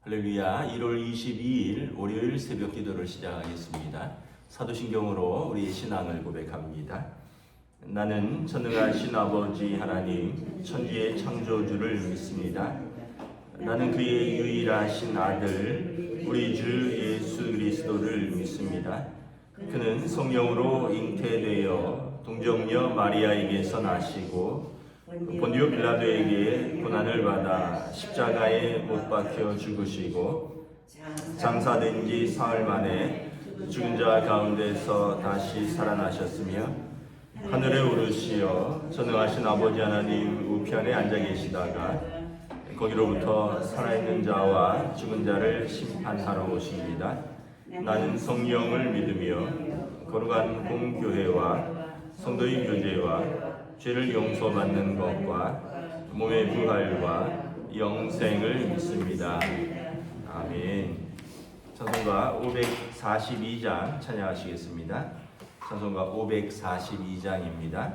할렐루야. 1월 22일 월요일 새벽 기도를 시작하겠습니다. 사도신경으로 우리 신앙을 고백합니다. 나는 전능하신 아버지 하나님 천지의 창조주를 믿습니다. 나는 그의 유일하신 아들 우리 주 예수 그리스도를 믿습니다. 그는 성령으로 잉태되어 동정녀 마리아에게서 나시고 본디오 빌라도에게 고난을 받아 십자가에 못 박혀 죽으시고 장사된 지 사흘 만에 죽은 자 가운데서 다시 살아나셨으며 하늘에 오르시어 전능하신 아버지 하나님 우편에 앉아 계시다가 거기로부터 살아있는 자와 죽은 자를 심판하러 오십니다. 나는 성령을 믿으며 거룩한 공교회와 성도의 교제와 죄를 용서받는 것과 몸의 부활과 영생을 믿습니다. 아멘. 찬송가 542장 찬양하시겠습니다. 찬송가 542장입니다.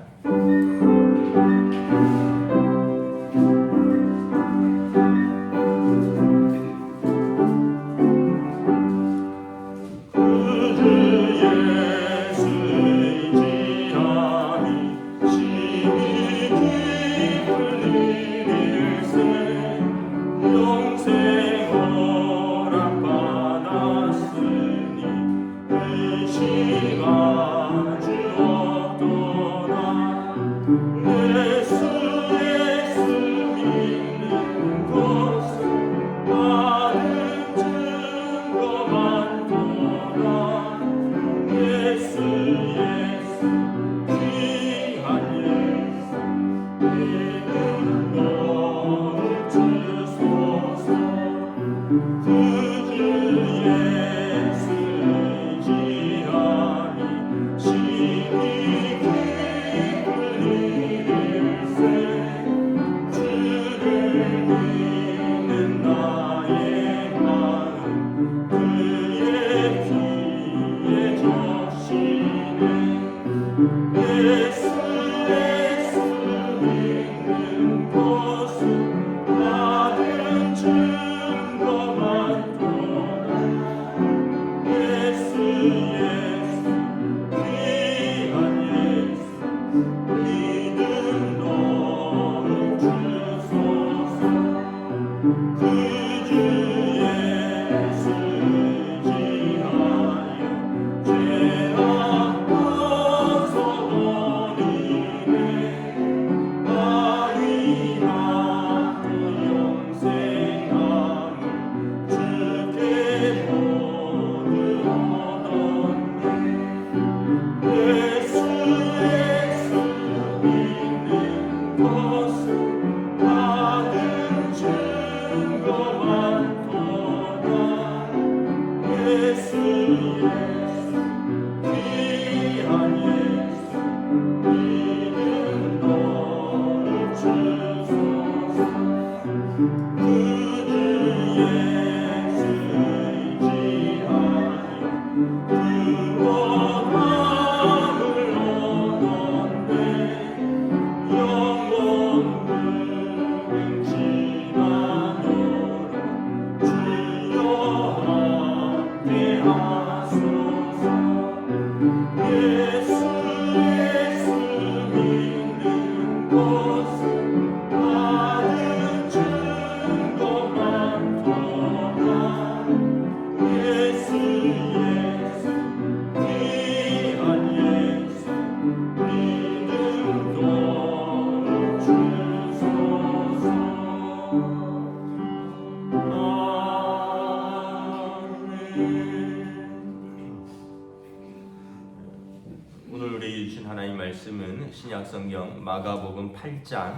신약성경 마가복음 8장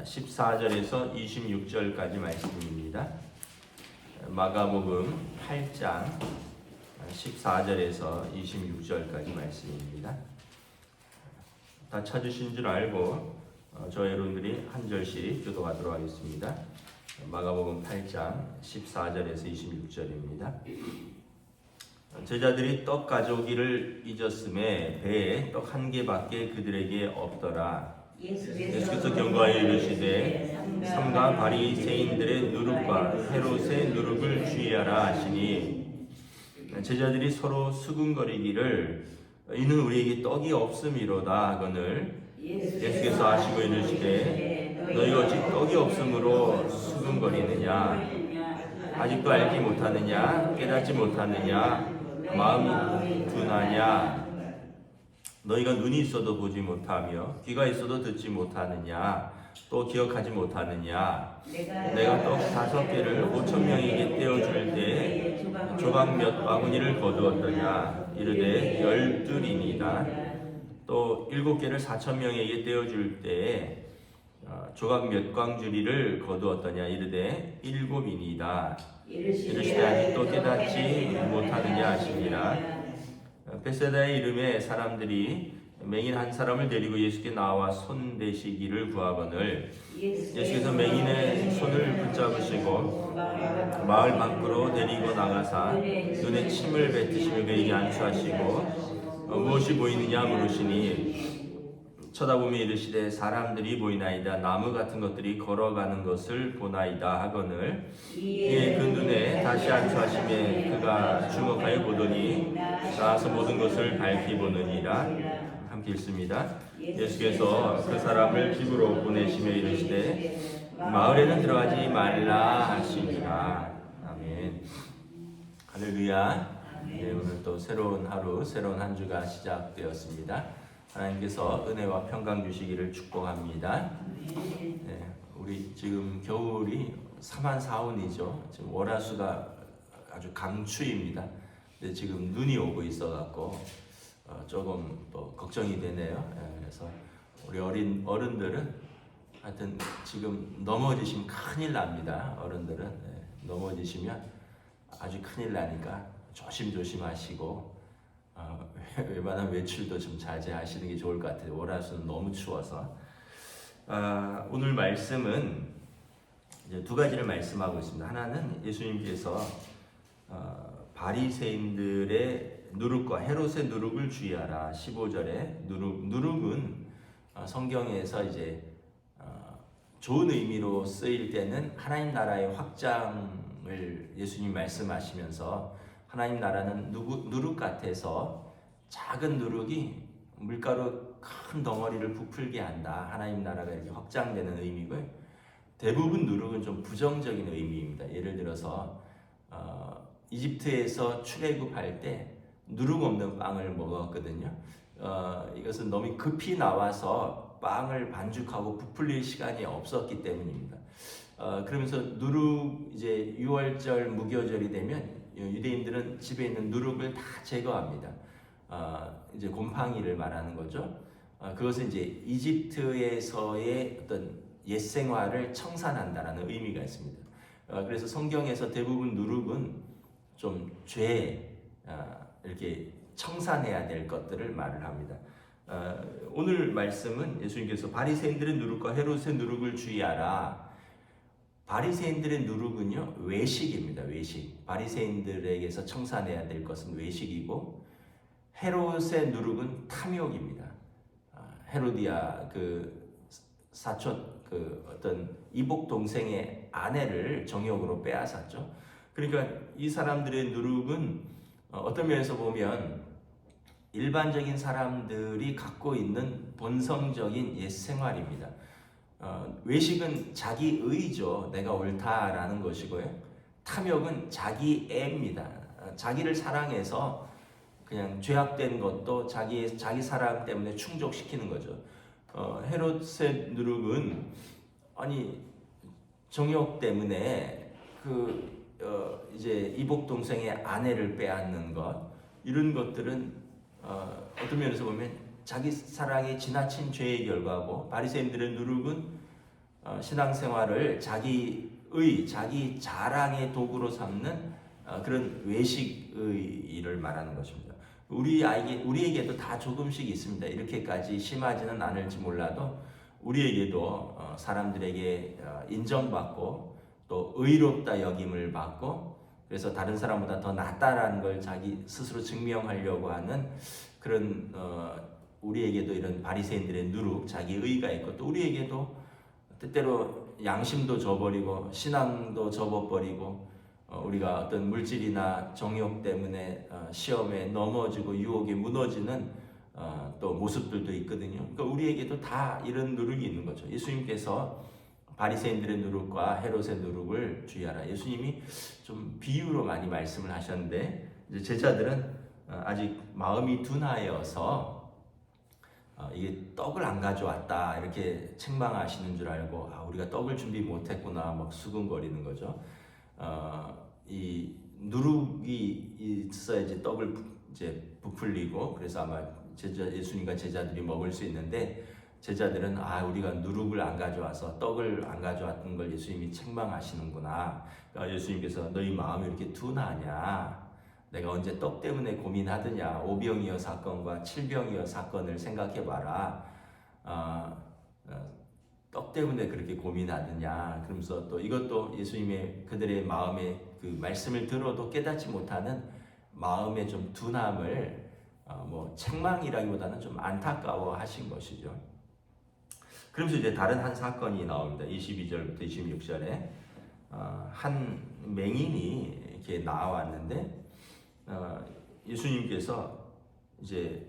14절에서 26절까지 말씀입니다. 마가복음 8장 14절에서 26절까지 말씀입니다. 다 찾으신 줄 알고 저 여러분들이 한 절씩 교도하도록 하겠습니다. 마가복음 8장 14절에서 26절입니다. 제자들이 떡 가져오기를 잊었음에 배에 떡 한 개밖에 그들에게 없더라. 예수께서 경고하여 이르시되 삼가 바리새인들의 누룩과 헤롯의 누룩을 주의하라 하시니 제자들이 서로 수군거리기를 이는 우리에게 떡이 없음이로다 하거늘 예수께서 하시고 이르시되 너희가 어찌 떡이 없음으로 수군거리느냐 아직도 알지 못하느냐 깨닫지 못하느냐 마음이 둔하냐 너희가 눈이 있어도 보지 못하며 귀가 있어도 듣지 못하느냐 또 기억하지 못하느냐 내가 떡 5개를 5,000명에게 떼어줄 때 조각 몇 바구니를 거두었더냐 이르되 12이니이다 또 7개를 4,000명에게 떼어줄 때 조각 몇 광주리를 거두었더냐 이르되 7이니이다 이르시되 아직도 깨닫지 못하느냐 하시니라 베세다의 이름에 사람들이 맹인 한 사람을 데리고 예수께 나와 손 대시기를 구하거늘 예수께서 맹인의 손을 붙잡으시고 마을 밖으로 데리고 나가사 눈에 침을 뱉으시며 그에게 안수하시고 무엇이 보이느냐 물으시니 쳐다보며 이르시되 사람들이 보이나이다 나무 같은 것들이 걸어가는 것을 보나이다 하거늘 이에 그 눈에 다시 안수하시매 그가 주목하여 보더니 나와서 모든 것을 밝히 보느니라. 함께 읽습니다. 예수께서 그 사람을 집으로 보내시며 이르시되 마을에는 들어가지 말라 하시니라. 아멘. 할렐루야. 네, 오늘 또 새로운 하루 새로운 한 주가 시작되었습니다. 하나님께서 은혜와 평강 주시기를 축복합니다. 네, 우리 지금 겨울이 3한 4온이죠. 지금 월화수가 아주 강추입니다. 근데 지금 눈이 오고 있어갖고 조금 또 걱정이 되네요. 그래서 우리 어른들은 하여튼 지금 넘어지시면 큰일 납니다. 어른들은 넘어지시면 아주 큰일 나니까 조심조심하시고. 웬만한 외출도 좀 자제하시는 게 좋을 것 같아요. 월화수는 너무 추워서. 오늘 말씀은 이제 2가지를 말씀하고 있습니다. 하나는 예수님께서 바리새인들의 누룩과 헤롯의 누룩을 주의하라. 15절에 누룩은 성경에서 이제 좋은 의미로 쓰일 때는 하나님 나라의 확장을 예수님 말씀하시면서 하나님 나라는 누룩 같아서 작은 누룩이 물가로 큰 덩어리를 부풀게 한다. 하나님 나라가 이렇게 확장되는 의미고요. 대부분 누룩은 좀 부정적인 의미입니다. 예를 들어서 이집트에서 출애굽할 때 누룩 없는 빵을 먹었거든요. 이것은 너무 급히 나와서 빵을 반죽하고 부풀릴 시간이 없었기 때문입니다. 그러면서 누룩 이제 유월절 무교절이 되면 유대인들은 집에 있는 누룩을 다 제거합니다. 이제 곰팡이를 말하는 거죠. 그것은 이제 이집트에서의 어떤 옛 생활을 청산한다라는 의미가 있습니다. 그래서 성경에서 대부분 누룩은 좀 이렇게 청산해야 될 것들을 말을 합니다. 오늘 말씀은 예수님께서 바리새인들의 누룩과 헤롯의 누룩을 주의하라. 바리새인들의 누룩은요 외식입니다. 외식. 바리새인들에게서 청산해야 될 것은 외식이고 헤롯의 누룩은 탐욕입니다. 헤로디아 그 사촌 그 어떤 이복 동생의 아내를 정욕으로 빼앗았죠. 그러니까 이 사람들의 누룩은 어떤 면에서 보면 일반적인 사람들이 갖고 있는 본성적인 옛 생활입니다. 외식은 자기의죠. 내가 옳다라는 것이고요. 탐욕은 자기애입니다. 자기를 사랑해서 그냥 죄악된 것도 자기 사랑 때문에 충족시키는 거죠. 헤롯의 누룩은 아니 정욕 때문에 이제 이복 동생의 아내를 빼앗는 것 이런 것들은 어떤 면에서 보면 자기 사랑이 지나친 죄의 결과고 바리새인들의 누룩은 신앙생활을 자기 자랑의 도구로 삼는 그런 외식의 일을 말하는 것입니다. 우리에게도 다 조금씩 있습니다. 이렇게까지 심하지는 않을지 몰라도 우리에게도 사람들에게 인정받고 또 의롭다 여김을 받고 그래서 다른 사람보다 더 낫다라는 걸 자기 스스로 증명하려고 하는 그런 우리에게도 이런 바리새인들의 누룩, 자기 의가 있고 또 우리에게도 때때로 양심도 저버리고 신앙도 접어버리고 우리가 어떤 물질이나 정욕 때문에 시험에 넘어지고 유혹에 무너지는 또 모습들도 있거든요. 그러니까 우리에게도 다 이런 누룩이 있는 거죠. 예수님께서 바리새인들의 누룩과 헤롯의 누룩을 주의하라. 예수님이 좀 비유로 많이 말씀을 하셨는데 이제 제자들은 아직 마음이 둔하여서 이게 떡을 안 가져왔다 이렇게 책망하시는 줄 알고 우리가 떡을 준비 못했구나 막 수근거리는 거죠. 이 누룩이 있어야지 떡을 이제 부풀리고 그래서 아마 예수님과 제자들이 먹을 수 있는데 제자들은 우리가 누룩을 안 가져와서 떡을 안 가져왔던 걸 예수님이 책망하시는구나. 그러니까 예수님께서 너희 마음이 이렇게 둔하냐? 내가 언제 떡 때문에 고민하더냐? 오병이어 사건과 칠병이어 사건을 생각해봐라. 떡 때문에 그렇게 고민하느냐? 그러면서 또 이것도 예수님의 그들의 마음에 그 말씀을 들어도 깨닫지 못하는 마음의 좀 둔함을 뭐 책망이라기보다는 좀 안타까워하신 것이죠. 그러면서 이제 다른 한 사건이 나옵니다. 22절부터 26절에 한 맹인이 이렇게 나왔는데 예수님께서 이제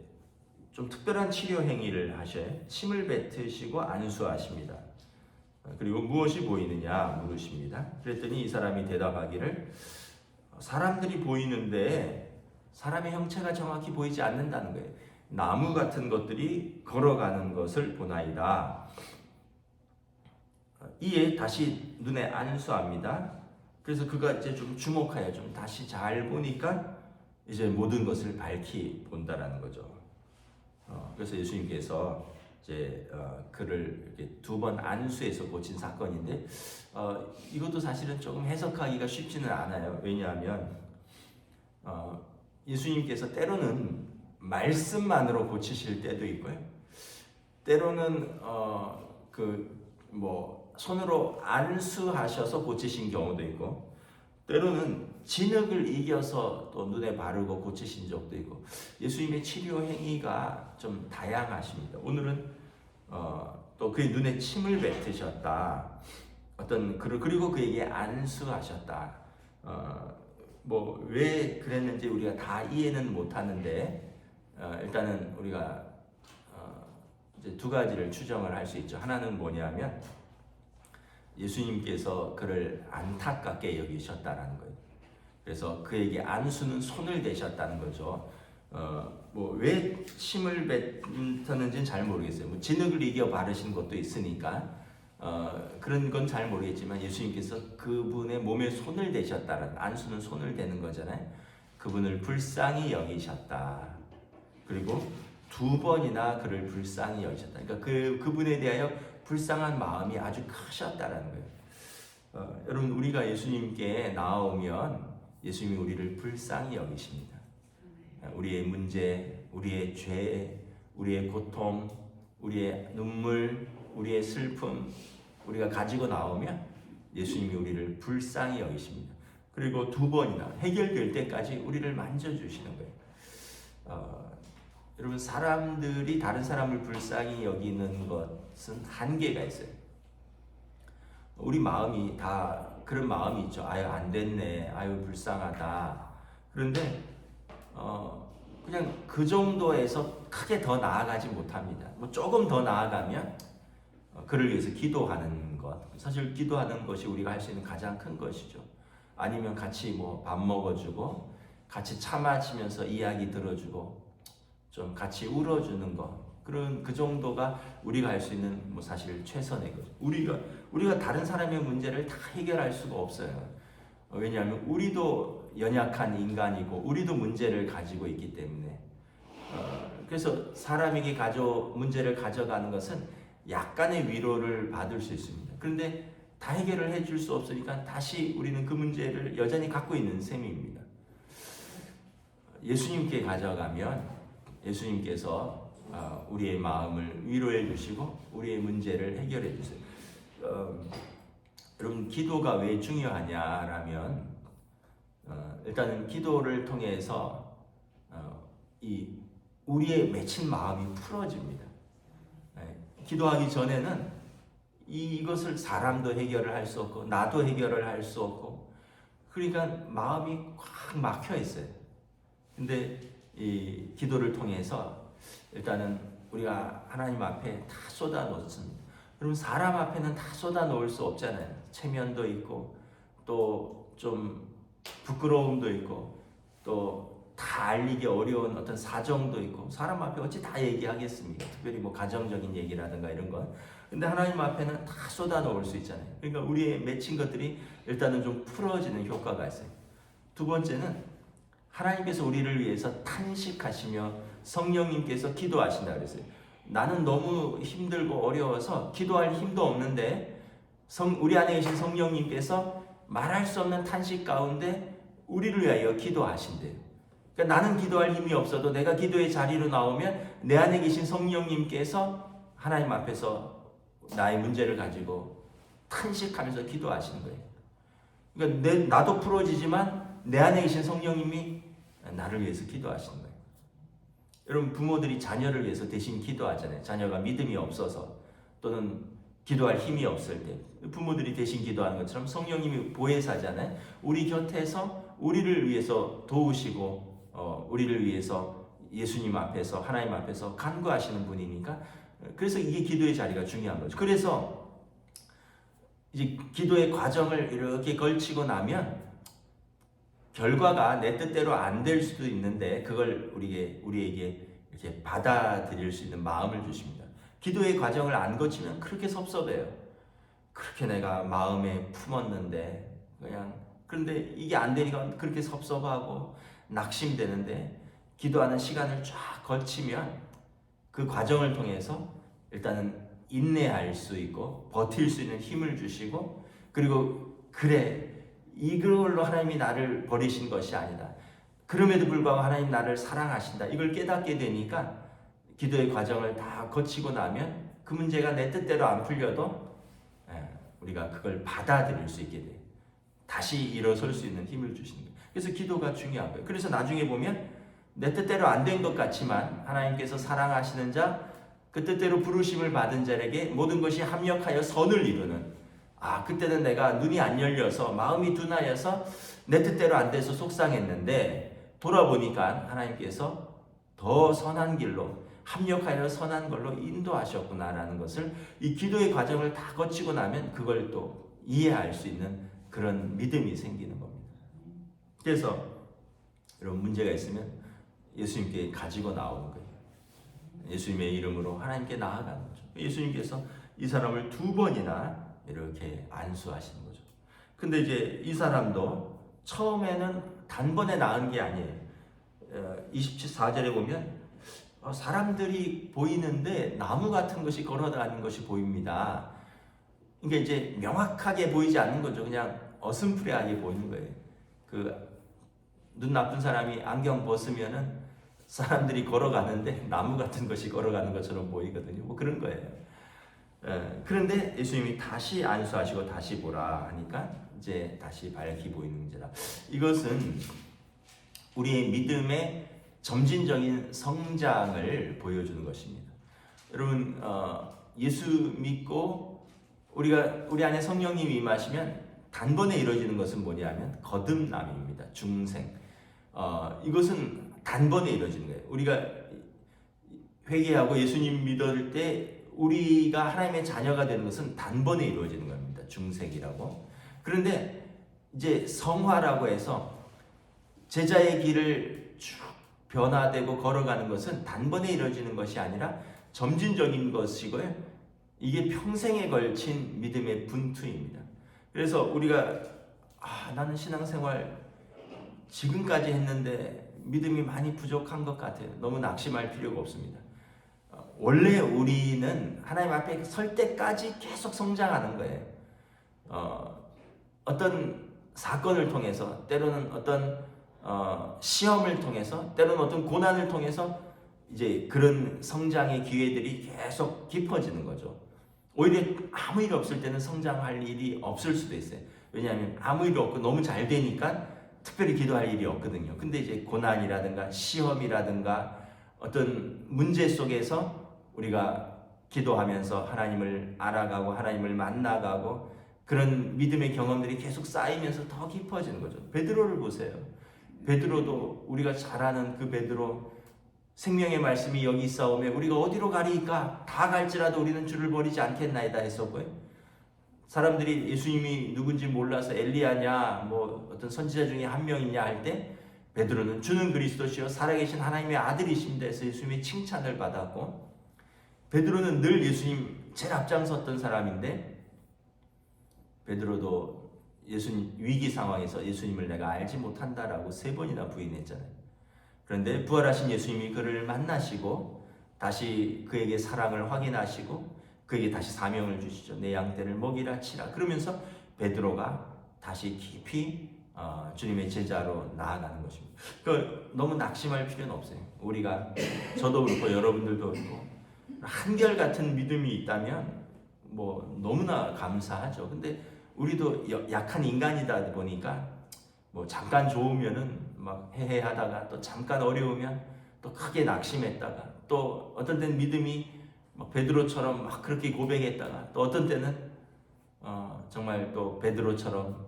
좀 특별한 치료 행위를 하셔요. 침을 뱉으시고 안수하십니다. 그리고 무엇이 보이느냐 물으십니다. 그랬더니 이 사람이 대답하기를 사람들이 보이는데 사람의 형체가 정확히 보이지 않는다는 거예요. 나무 같은 것들이 걸어가는 것을 보나이다. 이에 다시 눈에 안수합니다. 그래서 그가 이제 좀 주목하여 좀 다시 잘 보니까 이제 모든 것을 밝히 본다라는 거죠. 그래서 예수님께서 이제 그를 이렇게 두 번 안수해서 고친 사건인데 이것도 사실은 조금 해석하기가 쉽지는 않아요. 왜냐하면 예수님께서 때로는 말씀만으로 고치실 때도 있고요. 때로는 손으로 안수하셔서 고치신 경우도 있고, 때로는 진흙을 이겨서 또 눈에 바르고 고치신 적도 있고, 예수님의 치료 행위가 좀 다양하십니다. 오늘은 또 그의 눈에 침을 뱉으셨다. 그리고 그에게 안수하셨다. 왜 그랬는지 우리가 다 이해는 못하는데 일단은 우리가 이제 두 가지를 추정을 할 수 있죠. 하나는 뭐냐면 예수님께서 그를 안타깝게 여기셨다라는 거예요. 그래서 그에게 안수는 손을 대셨다는 거죠. 왜 침을 뱉었는지는 잘 모르겠어요. 진흙을 이겨 바르신 것도 있으니까 그런 건 잘 모르겠지만 예수님께서 그분의 몸에 손을 대셨다는, 안수는 손을 대는 거잖아요. 그분을 불쌍히 여기셨다. 그리고 두 번이나 그를 불쌍히 여기셨다. 그러니까 그분에 대하여 불쌍한 마음이 아주 크셨다라는 거예요. 여러분, 우리가 예수님께 나오면 예수님이 우리를 불쌍히 여기십니다. 우리의 문제, 우리의 죄, 우리의 고통, 우리의 눈물, 우리의 슬픔, 우리가 가지고 나오면 예수님이 우리를 불쌍히 여기십니다. 그리고 두 번이나 해결될 때까지 우리를 만져주시는 거예요. 여러분, 사람들이 다른 사람을 불쌍히 여기는 것은 한계가 있어요. 우리 마음이 다 그런 마음이 있죠. 아유, 안 됐네. 아유, 불쌍하다. 그런데 그냥 그 정도에서 크게 더 나아가지 못합니다. 조금 더 나아가면 그를 위해서 기도하는 것. 사실 기도하는 것이 우리가 할 수 있는 가장 큰 것이죠. 아니면 같이 밥 먹어주고 같이 차 마시면서 이야기 들어주고 좀 같이 울어주는 것. 그 정도가 우리가 할 수 있는 사실 최선의 거죠. 우리가 다른 사람의 문제를 다 해결할 수가 없어요. 왜냐하면 우리도 연약한 인간이고 우리도 문제를 가지고 있기 때문에 그래서 사람에게 문제를 가져가는 것은 약간의 위로를 받을 수 있습니다. 그런데 다 해결을 해줄 수 없으니까 다시 우리는 그 문제를 여전히 갖고 있는 셈입니다. 예수님께 가져가면 예수님께서 우리의 마음을 위로해 주시고 우리의 문제를 해결해 주세요. 여러분, 기도가 왜 중요하냐라면 일단은 기도를 통해서 이 우리의 맺힌 마음이 풀어집니다. 기도하기 전에는 이것을 사람도 해결을 할 수 없고 나도 해결을 할 수 없고 그러니까 마음이 꽉 막혀 있어요. 근데 이 기도를 통해서 일단은 우리가 하나님 앞에 다 쏟아 놓습니다. 여러분 사람 앞에는 다 쏟아 놓을 수 없잖아요. 체면도 있고 또 좀 부끄러움도 있고 또 다 알리기 어려운 어떤 사정도 있고 사람 앞에 어찌 다 얘기하겠습니까? 특별히 뭐 가정적인 얘기라든가 이런 건. 근데 하나님 앞에는 다 쏟아 놓을 수 있잖아요. 그러니까 우리의 맺힌 것들이 일단은 좀 풀어지는 효과가 있어요. 두 번째는 하나님께서 우리를 위해서 탄식하시며 성령님께서 기도하신다 그랬어요. 나는 너무 힘들고 어려워서 기도할 힘도 없는데 우리 안에 계신 성령님께서 말할 수 없는 탄식 가운데 우리를 위하여 기도하신대요. 그러니까 나는 기도할 힘이 없어도 내가 기도의 자리로 나오면 내 안에 계신 성령님께서 하나님 앞에서 나의 문제를 가지고 탄식하면서 기도하시는 거예요. 그러니까 나도 풀어지지만 내 안에 계신 성령님이 나를 위해서 기도하시는 거예요. 여러분 부모들이 자녀를 위해서 대신 기도하잖아요. 자녀가 믿음이 없어서 또는 기도할 힘이 없을 때 부모들이 대신 기도하는 것처럼 성령님이 보혜사잖아요. 우리 곁에서 우리를 위해서 도우시고 우리를 위해서 예수님 앞에서 하나님 앞에서 간구하시는 분이니까 그래서 이게 기도의 자리가 중요한 거죠. 그래서 이제 기도의 과정을 이렇게 걸치고 나면 결과가 내 뜻대로 안 될 수도 있는데 그걸 우리에게 이렇게 받아들일 수 있는 마음을 주십니다. 기도의 과정을 안 거치면 그렇게 섭섭해요. 그렇게 내가 마음에 품었는데 그런데 이게 안 되니까 그렇게 섭섭하고 낙심되는데 기도하는 시간을 쫙 거치면 그 과정을 통해서 일단은 인내할 수 있고 버틸 수 있는 힘을 주시고 그리고 그래 이걸로 하나님이 나를 버리신 것이 아니다. 그럼에도 불구하고 하나님 나를 사랑하신다. 이걸 깨닫게 되니까 기도의 과정을 다 거치고 나면 그 문제가 내 뜻대로 안 풀려도 우리가 그걸 받아들일 수 있게 돼요. 다시 일어설 수 있는 힘을 주시는 거예요. 그래서 기도가 중요한 거예요. 그래서 나중에 보면 내 뜻대로 안 된 것 같지만 하나님께서 사랑하시는 자, 그 뜻대로 부르심을 받은 자에게 모든 것이 합력하여 선을 이루는 그때는 내가 눈이 안 열려서 마음이 둔하여서 내 뜻대로 안 돼서 속상했는데 돌아보니까 하나님께서 더 선한 길로 합력하여 선한 걸로 인도하셨구나라는 것을 이 기도의 과정을 다 거치고 나면 그걸 또 이해할 수 있는 그런 믿음이 생기는 겁니다. 그래서 여러분 문제가 있으면 예수님께 가지고 나오는 거예요. 예수님의 이름으로 하나님께 나아가는 거죠. 예수님께서 이 사람을 2번이나 이렇게 안수하시는 거죠. 근데 이제 이 사람도 처음에는 단번에 나은 게 아니에요. 24절에 보면 사람들이 보이는데 나무 같은 것이 걸어다니는 것이 보입니다. 이게 이제 명확하게 보이지 않는 거죠. 그냥 어슴푸레하게 보이는 거예요. 그 눈 나쁜 사람이 안경 벗으면은 사람들이 걸어가는데 나무 같은 것이 걸어가는 것처럼 보이거든요. 뭐 그런 거예요. 그런데 예수님이 다시 안수하시고 다시 보라 하니까 이제 다시 밝히 보이는 문제다. 이것은 우리의 믿음의 점진적인 성장을 보여주는 것입니다. 여러분 예수 믿고 우리 안에 성령님이 임하시면 단번에 이루어지는 것은 뭐냐면 거듭남입니다. 중생. 이것은 단번에 이루어지는 거예요. 우리가 회개하고 예수님 믿을 때 우리가 하나님의 자녀가 되는 것은 단번에 이루어지는 겁니다. 중생이라고. 그런데 이제 성화라고 해서 제자의 길을 쭉 변화되고 걸어가는 것은 단번에 이루어지는 것이 아니라 점진적인 것이고요. 이게 평생에 걸친 믿음의 분투입니다. 그래서 우리가 나는 신앙생활 지금까지 했는데 믿음이 많이 부족한 것 같아요. 너무 낙심할 필요가 없습니다. 원래 우리는 하나님 앞에 설 때까지 계속 성장하는 거예요. 어떤 사건을 통해서 때로는 어떤 시험을 통해서 때로는 어떤 고난을 통해서 이제 그런 성장의 기회들이 계속 깊어지는 거죠. 오히려 아무 일 없을 때는 성장할 일이 없을 수도 있어요. 왜냐하면 아무 일 없고 너무 잘 되니까 특별히 기도할 일이 없거든요. 근데 이제 고난이라든가 시험이라든가 어떤 문제 속에서 우리가 기도하면서 하나님을 알아가고 하나님을 만나가고 그런 믿음의 경험들이 계속 쌓이면서 더 깊어지는 거죠. 베드로를 보세요. 베드로도 우리가 잘 아는 그 베드로, 생명의 말씀이 여기 있사오며 우리가 어디로 가리이까? 다 갈지라도 우리는 주를 버리지 않겠나이다 했었고요. 사람들이 예수님이 누군지 몰라서 엘리야냐 뭐 어떤 선지자 중에 한 명이냐 할 때 베드로는 주는 그리스도시요 살아계신 하나님의 아들이십니다 해서 예수님의 칭찬을 받았고, 베드로는 늘 예수님 제일 앞장섰던 사람인데 베드로도 예수님 위기 상황에서 예수님을 내가 알지 못한다라고 3번이나 부인했잖아요. 그런데 부활하신 예수님이 그를 만나시고 다시 그에게 사랑을 확인하시고 그에게 다시 사명을 주시죠. 내 양떼를 먹이라 치라. 그러면서 베드로가 다시 깊이 주님의 제자로 나아가는 것입니다. 너무 낙심할 필요는 없어요. 우리가 저도 그렇고 여러분들도 그렇고 한결같은 믿음이 있다면 뭐 너무나 감사하죠. 근데 우리도 약한 인간이다 보니까 뭐 잠깐 좋으면은 막 해해하다가 또 잠깐 어려우면 또 크게 낙심했다가 또 어떤 때는 믿음이 막 베드로처럼 막 그렇게 고백했다가 또 어떤 때는 정말 또 베드로처럼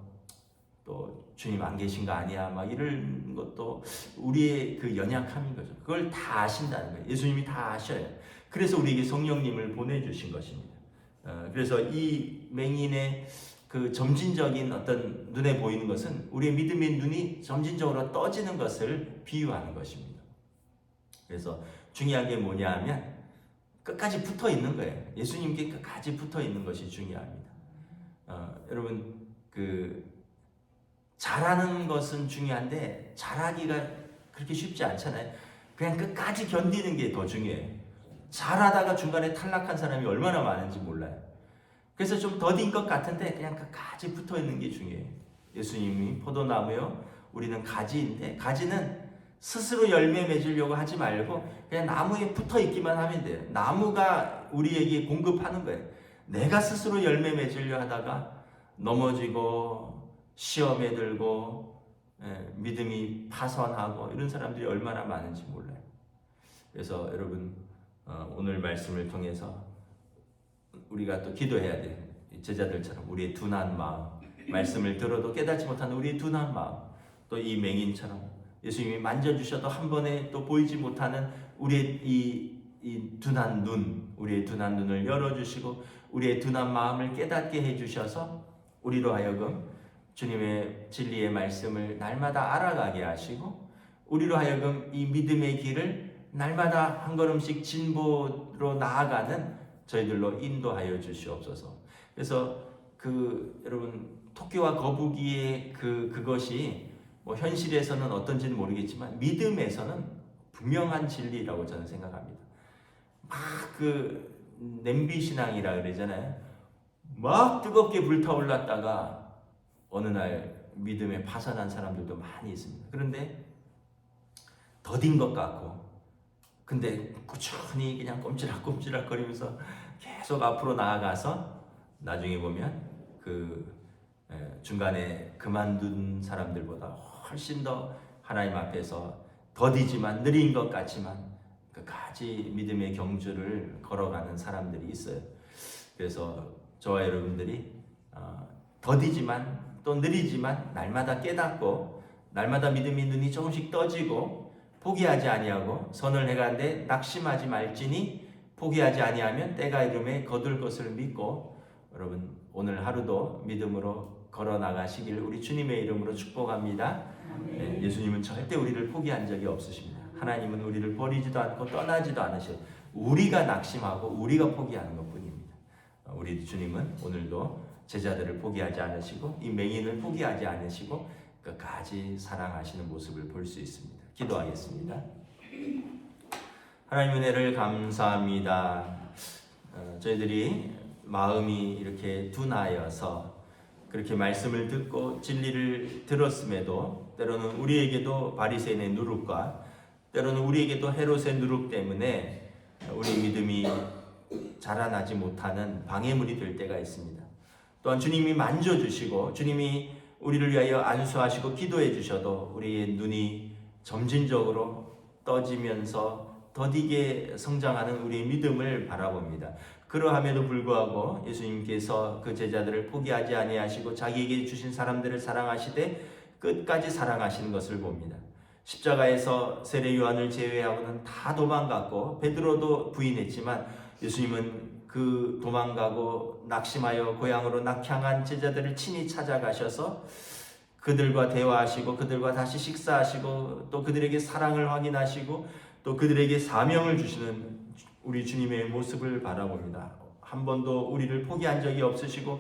또 주님 안 계신 거 아니야 막 이런 것도 우리의 그 연약함인 거죠. 그걸 다 아신다는 거예요. 예수님이 다 아셔요. 그래서 우리에게 성령님을 보내주신 것입니다. 그래서 이 맹인의 그 점진적인 어떤 눈에 보이는 것은 우리의 믿음의 눈이 점진적으로 떠지는 것을 비유하는 것입니다. 그래서 중요한 게 뭐냐 하면 끝까지 붙어 있는 거예요. 예수님께 끝까지 붙어 있는 것이 중요합니다. 여러분 잘하는 것은 중요한데 잘하기가 그렇게 쉽지 않잖아요. 그냥 끝까지 견디는 게 더 중요해요. 잘하다가 중간에 탈락한 사람이 얼마나 많은지 몰라요. 그래서 좀 더딘 것 같은데 그냥 끝까지 붙어 있는 게 중요해요. 예수님이 포도나무요, 우리는 가지인데 가지는 스스로 열매 맺으려고 하지 말고 그냥 나무에 붙어 있기만 하면 돼요. 나무가 우리에게 공급하는 거예요. 내가 스스로 열매 맺으려 하다가 넘어지고 시험에 들고 믿음이 파선하고 이런 사람들이 얼마나 많은지 몰라요. 그래서 여러분 오늘 말씀을 통해서 우리가 또 기도해야 돼요. 제자들처럼 우리의 둔한 마음, 말씀을 들어도 깨닫지 못하는 우리의 둔한 마음, 또 이 맹인처럼 예수님이 만져주셔도 한 번에 또 보이지 못하는 우리의 이 둔한 눈, 우리의 둔한 눈을 열어주시고 우리의 둔한 마음을 깨닫게 해주셔서 우리로 하여금 주님의 진리의 말씀을 날마다 알아가게 하시고 우리로 하여금 이 믿음의 길을 날마다 한 걸음씩 진보로 나아가는 저희들로 인도하여 주시옵소서. 그래서 여러분 토끼와 거북이의 그것이 뭐 현실에서는 어떤지는 모르겠지만 믿음에서는 분명한 진리라고 저는 생각합니다. 막 냄비 신앙이라 그러잖아요. 막 뜨겁게 불타올랐다가 어느 날 믿음에 파산한 사람들도 많이 있습니다. 그런데 더딘 것 같고 근데 꾸준히 그냥 꼼지락꼼지락 거리면서 계속 앞으로 나아가서 나중에 보면 중간에 그만둔 사람들보다 훨씬 더 하나님 앞에서 더디지만 느린 것 같지만 끝까지 믿음의 경주를 걸어가는 사람들이 있어요. 그래서 저와 여러분들이 더디지만 또 느리지만 날마다 깨닫고 날마다 믿음의 눈이 조금씩 떠지고 포기하지 아니하고 선을 행하는데 낙심하지 말지니 포기하지 아니하면 때가 이름에 거둘 것을 믿고 여러분 오늘 하루도 믿음으로 걸어나가시길 우리 주님의 이름으로 축복합니다. 네, 예수님은 절대 우리를 포기한 적이 없으십니다. 하나님은 우리를 버리지도 않고 떠나지도 않으셔요. 우리가 낙심하고 우리가 포기하는 것뿐입니다. 우리 주님은 오늘도 제자들을 포기하지 않으시고 이 맹인을 포기하지 않으시고 끝까지 사랑하시는 모습을 볼 수 있습니다. 기도하겠습니다. 하나님 은혜를 감사합니다. 저희들이 마음이 이렇게 둔하여서 그렇게 말씀을 듣고 진리를 들었음에도 때로는 우리에게도 바리새인의 누룩과 때로는 우리에게도 헤롯의 누룩 때문에 우리 믿음이 자라나지 못하는 방해물이 될 때가 있습니다. 또한 주님이 만져주시고 주님이 우리를 위하여 안수하시고 기도해 주셔도 우리의 눈이 점진적으로 떠지면서 더디게 성장하는 우리 믿음을 바라봅니다. 그러함에도 불구하고 예수님께서 그 제자들을 포기하지 아니하시고 자기에게 주신 사람들을 사랑하시되 끝까지 사랑하시는 것을 봅니다. 십자가에서 세례 요한을 제외하고는 다 도망갔고 베드로도 부인했지만 예수님은 그 도망가고 낙심하여 고향으로 낙향한 제자들을 친히 찾아가셔서 그들과 대화하시고 그들과 다시 식사하시고 또 그들에게 사랑을 확인하시고 또 그들에게 사명을 주시는 우리 주님의 모습을 바라봅니다. 한 번도 우리를 포기한 적이 없으시고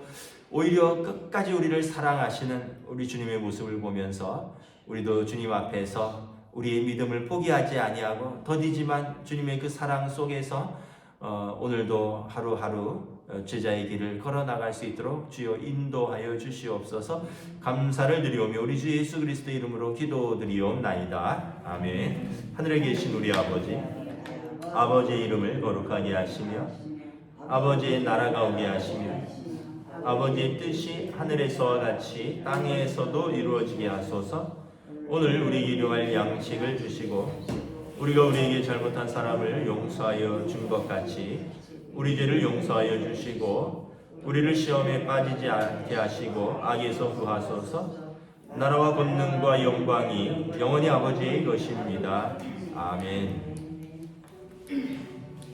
오히려 끝까지 우리를 사랑하시는 우리 주님의 모습을 보면서 우리도 주님 앞에서 우리의 믿음을 포기하지 아니하고 더디지만 주님의 그 사랑 속에서 오늘도 하루하루 제자의 길을 걸어나갈 수 있도록 주여 인도하여 주시옵소서. 감사를 드리오며 우리 주 예수 그리스도의 이름으로 기도드리옵나이다. 아멘. 하늘에 계신 우리 아버지, 아버지의 이름을 거룩하게 하시며 아버지의 나라가 오게 하시며 아버지의 뜻이 하늘에서와 같이 땅에서도 이루어지게 하소서. 오늘 우리에게 일용할 양식을 주시고 우리가 우리에게 잘못한 사람을 용서하여 준 것 같이 우리 죄를 용서하여 주시고 우리를 시험에 빠지지 않게 하시고 악에서 구하소서. 나라와 권능과 영광이 영원히 아버지의 것입니다. 아멘.